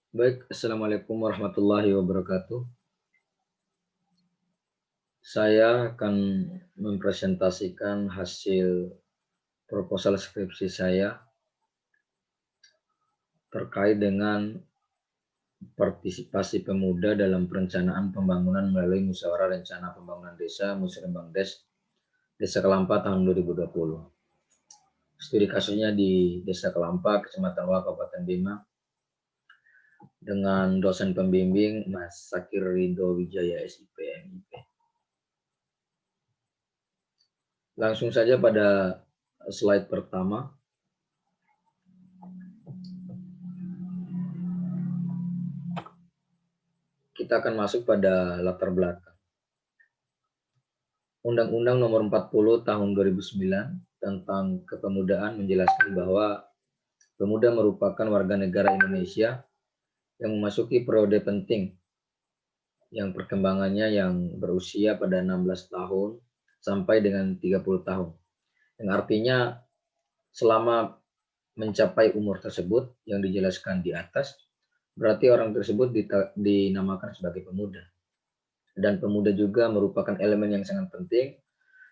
Baik, Assalamualaikum warahmatullahi wabarakatuh. Saya akan mempresentasikan hasil proposal skripsi saya terkait dengan partisipasi pemuda dalam perencanaan pembangunan melalui Musyawarah Rencana Pembangunan Desa Musrembangdes Desa Kelampa tahun 2020. Studi kasusnya di Desa Kelampa, Kecamatan Wah, Kabupaten Bima, dengan dosen pembimbing Mas Sakir Ridho Wijaya SIP MIP. Langsung saja pada slide pertama. Kita akan masuk pada latar belakang. Undang-Undang Nomor 40 Tahun 2009 tentang Kepemudaan menjelaskan bahwa pemuda merupakan warga negara Indonesia yang memasuki periode penting yang perkembangannya yang berusia pada 16 tahun sampai dengan 30 tahun. Yang artinya selama mencapai umur tersebut yang dijelaskan di atas, berarti orang tersebut dinamakan sebagai pemuda. Dan pemuda juga merupakan elemen yang sangat penting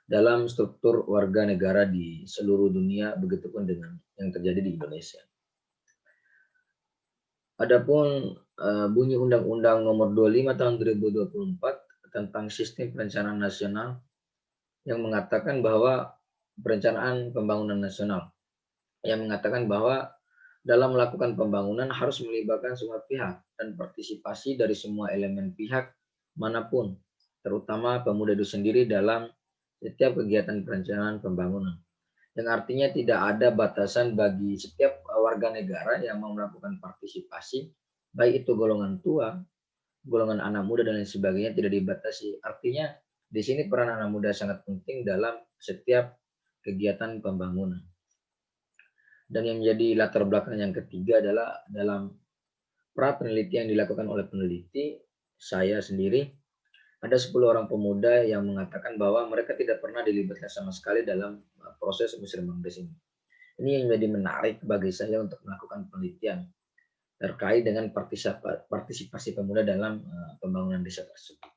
dalam struktur warga negara di seluruh dunia, begitupun dengan yang terjadi di Indonesia. Adapun bunyi Undang-Undang Nomor 25 Tahun 2024 tentang Sistem Perencanaan Nasional yang mengatakan bahwa perencanaan pembangunan nasional yang mengatakan bahwa dalam melakukan pembangunan harus melibatkan semua pihak dan partisipasi dari semua elemen pihak manapun, terutama pemuda itu sendiri dalam setiap kegiatan perencanaan pembangunan. Yang artinya tidak ada batasan bagi setiap warga negara yang mau melakukan partisipasi, baik itu golongan tua, golongan anak muda dan lain sebagainya tidak dibatasi. Artinya di sini peran anak muda sangat penting dalam setiap kegiatan pembangunan. Dan yang menjadi latar belakang yang ketiga adalah dalam penelitian yang dilakukan oleh peneliti, saya sendiri, ada 10 orang pemuda yang mengatakan bahwa mereka tidak pernah dilibatkan sama sekali dalam proses musrembangdes ini. Ini yang menjadi menarik bagi saya untuk melakukan penelitian terkait dengan partisipasi pemuda dalam pembangunan desa tersebut.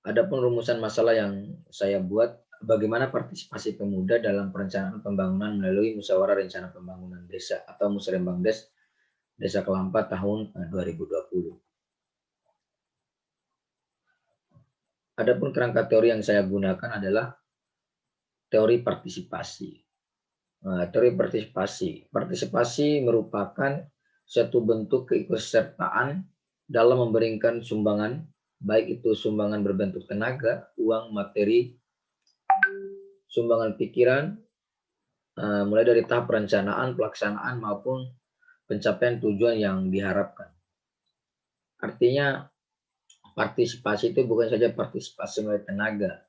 Adapun rumusan masalah yang saya buat, bagaimana partisipasi pemuda dalam perencanaan pembangunan melalui Musyawarah Rencana Pembangunan Desa atau Musrembangdes Desa Kelampa tahun 2020. Adapun kerangka teori yang saya gunakan adalah teori partisipasi. Teori partisipasi merupakan suatu bentuk keikutsertaan dalam memberikan sumbangan, baik itu sumbangan berbentuk tenaga, uang, materi, sumbangan pikiran, mulai dari tahap perencanaan, pelaksanaan, maupun pencapaian tujuan yang diharapkan. Artinya partisipasi itu bukan saja partisipasi melalui tenaga,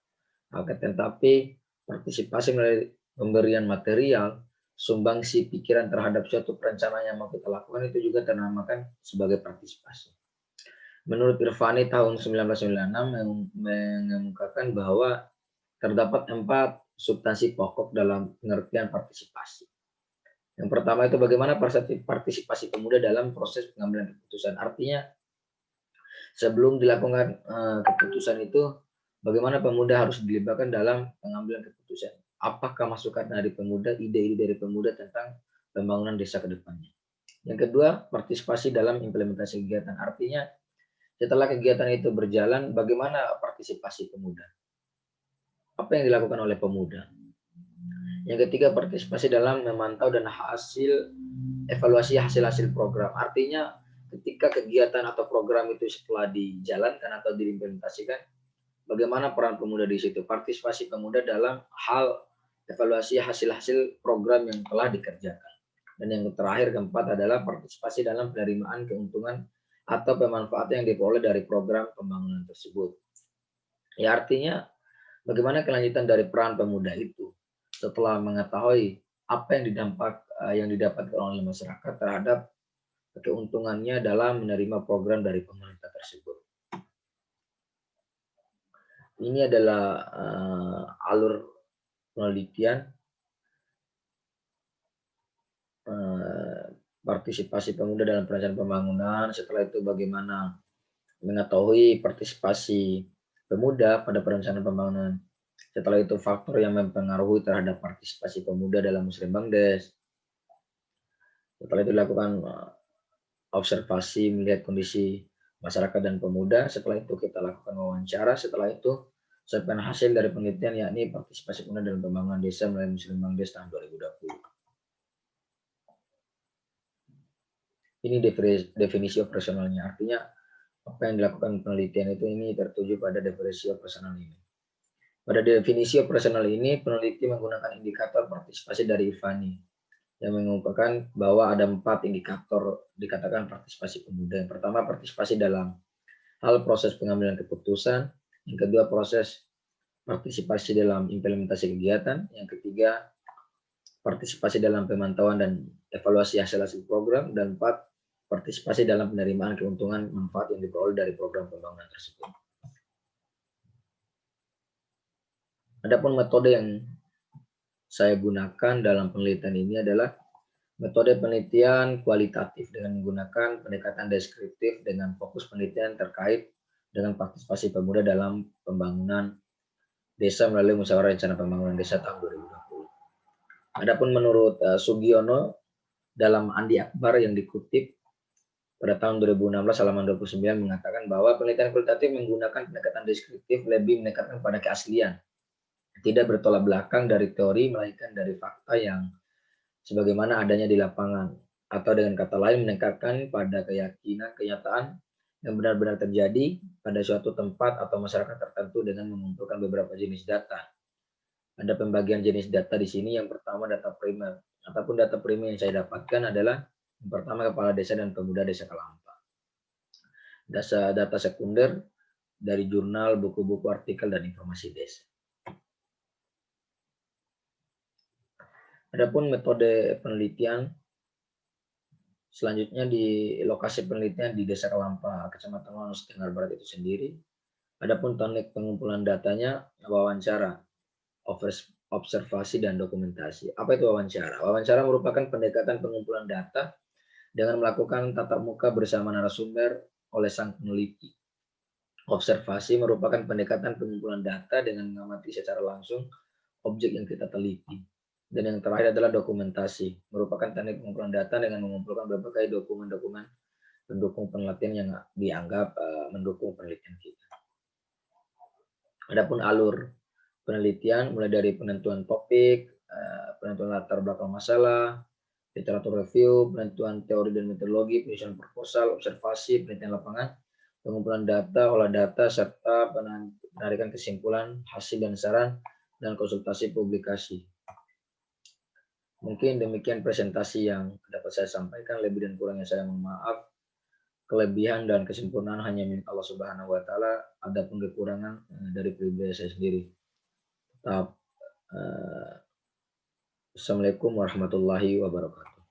tetapi partisipasi melalui pemberian material, sumbangsi pikiran terhadap suatu perencanaan yang mau kita lakukan itu juga dinamakan sebagai partisipasi. Menurut Irvani tahun 1996 mengemukakan bahwa terdapat 4 substansi pokok dalam pengertian partisipasi. Yang pertama itu bagaimana partisipasi pemuda dalam proses pengambilan keputusan. Artinya sebelum dilakukan keputusan itu, bagaimana pemuda harus dilibatkan dalam pengambilan keputusan. Apakah masukan dari pemuda, ide-ide dari pemuda tentang pembangunan desa ke depannya. Yang kedua, partisipasi dalam implementasi kegiatan. Artinya setelah kegiatan itu berjalan, bagaimana partisipasi pemuda? Apa yang dilakukan oleh pemuda? Yang ketiga, partisipasi dalam memantau dan evaluasi hasil-hasil program. Artinya ketika kegiatan atau program itu setelah dijalankan atau diimplementasikan, bagaimana peran pemuda di situ? Partisipasi pemuda dalam hal evaluasi hasil-hasil program yang telah dikerjakan. Dan yang terakhir, keempat, adalah partisipasi dalam penerimaan keuntungan atau pemanfaatan yang diperoleh dari program pembangunan tersebut. Ya, artinya bagaimana kelanjutan dari peran pemuda itu setelah mengetahui apa yang didapatkan oleh masyarakat terhadap keuntungannya dalam menerima program dari pemerintah tersebut. Ini adalah alur penelitian partisipasi pemuda dalam perencanaan pembangunan, setelah itu bagaimana mengetahui partisipasi pemuda pada perencanaan pembangunan, setelah itu faktor yang mempengaruhi terhadap partisipasi pemuda dalam Musrembangdes, setelah itu dilakukan observasi melihat kondisi masyarakat dan pemuda, setelah itu kita lakukan wawancara, setelah itu serpihan hasil dari penelitian yakni partisipasi pemuda dalam pembangunan desa melalui Musrembangdes tahun 2020. Ini definisi operasionalnya, artinya apa yang dilakukan penelitian itu ini tertuju pada definisi operasional ini. Pada definisi operasional ini, peneliti menggunakan indikator partisipasi dari Ivani yang mengungkapkan bahwa ada 4 indikator dikatakan partisipasi pemuda. Yang pertama, partisipasi dalam hal proses pengambilan keputusan. Yang kedua, proses partisipasi dalam implementasi kegiatan. Yang ketiga, partisipasi dalam pemantauan dan evaluasi hasil-hasil program. Dan 4, partisipasi dalam penerimaan keuntungan manfaat yang diperoleh dari program pembangunan tersebut. Adapun metode yang saya gunakan dalam penelitian ini adalah metode penelitian kualitatif dengan menggunakan pendekatan deskriptif dengan fokus penelitian terkait dengan partisipasi pemuda dalam pembangunan desa melalui musyawarah rencana pembangunan desa tahun 2020. Adapun menurut Sugiono dalam Andi Akbar yang dikutip pada tahun 2016 halaman 29 mengatakan bahwa penelitian kualitatif menggunakan pendekatan deskriptif lebih mendekatkan pada keaslian, tidak bertolak belakang dari teori melainkan dari fakta yang sebagaimana adanya di lapangan, atau dengan kata lain meningkatkan pada keyakinan kenyataan yang benar-benar terjadi pada suatu tempat atau masyarakat tertentu dengan mengumpulkan beberapa jenis data. Ada pembagian jenis data di sini. Yang pertama data primer. Ataupun data primer yang saya dapatkan adalah yang pertama kepala desa dan pemuda desa Kelampa. Data sekunder dari jurnal, buku-buku, artikel, dan informasi desa. Adapun metode penelitian selanjutnya di lokasi penelitian di Desa Kelampa, Kecamatan Wanos, Tenggara Barat itu sendiri. Adapun teknik pengumpulan datanya wawancara, observasi, dan dokumentasi. Apa itu wawancara? Wawancara merupakan pendekatan pengumpulan data dengan melakukan tatap muka bersama narasumber oleh sang peneliti. Observasi merupakan pendekatan pengumpulan data dengan mengamati secara langsung objek yang kita teliti. Dan yang terakhir adalah dokumentasi, merupakan teknik pengumpulan data dengan mengumpulkan berbagai dokumen-dokumen pendukung penelitian yang dianggap mendukung penelitian kita. Adapun alur penelitian mulai dari penentuan topik, penentuan latar belakang masalah, literatur review, penentuan teori dan metodologi, penyusunan proposal, observasi, penelitian lapangan, pengumpulan data, olah data, serta penarikan kesimpulan, hasil dan saran, dan konsultasi publikasi. Mungkin demikian presentasi yang dapat saya sampaikan. Lebih dan kurangnya saya mohon maaf. Kelebihan dan kesempurnaan hanya milik Allah Subhanahu wa Ta'ala. Adapun kekurangan dari pribadi saya sendiri. Tetap. Assalamualaikum warahmatullahi wabarakatuh.